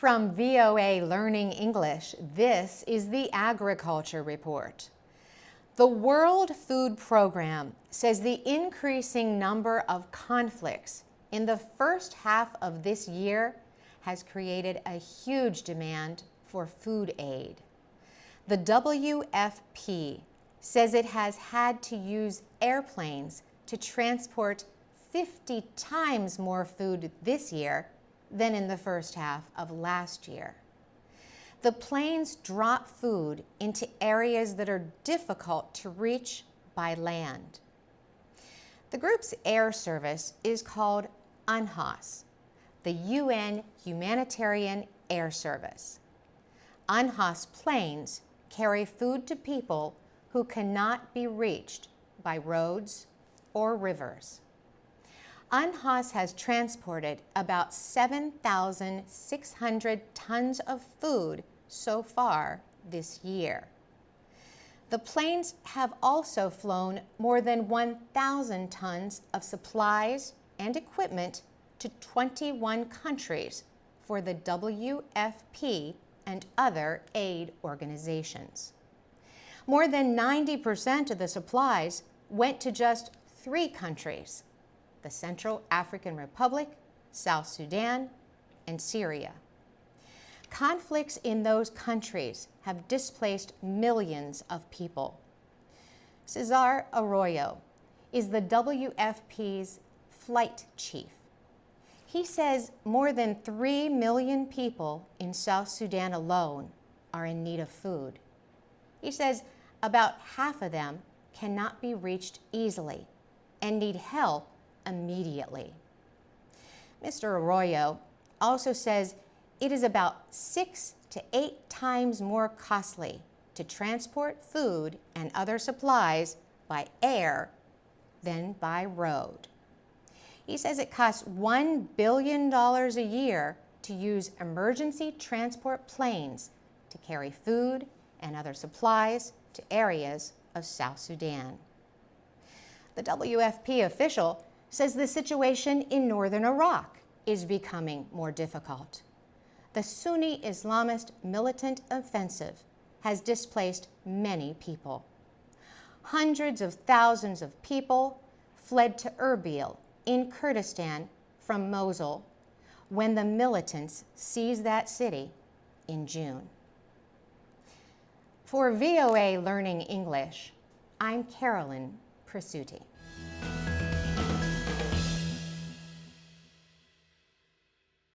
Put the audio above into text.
From VOA Learning English, this is the Agriculture Report. The World Food Program says the increasing number of conflicts in the first half of this year has created a huge demand for food aid. The WFP says it has had to use airplanes to transport 50 times more food this year than in the first half of last year. The planes drop food into areas that are difficult to reach by land. The group's air service is called UNHAS, the UN Humanitarian Air Service. UNHAS planes carry food to people who cannot be reached by roads or rivers. UNHAS has transported about 7,600 tons of food so far this year. The planes have also flown more than 1,000 tons of supplies and equipment to 21 countries for the WFP and other aid organizations. More than 90% of the supplies went to just 3 countries: the Central African Republic, South Sudan, and Syria. Conflicts in those countries have displaced millions of people. Cesar Arroyo is the WFP's flight chief. He says more than 3 million people in South Sudan alone are in need of food. He says about half of them cannot be reached easily and need help immediately. Mr. Arroyo also says it is about 6 to 8 times more costly to transport food and other supplies by air than by road. He says it costs $1 billion a year to use emergency transport planes to carry food and other supplies to areas of South Sudan. The WFP official says the situation in northern Iraq is becoming more difficult. The Sunni Islamist militant offensive has displaced many people. Hundreds of thousands of people fled to Erbil in Kurdistan from Mosul when the militants seized that city in June. For VOA Learning English, I'm Carolyn Presutti.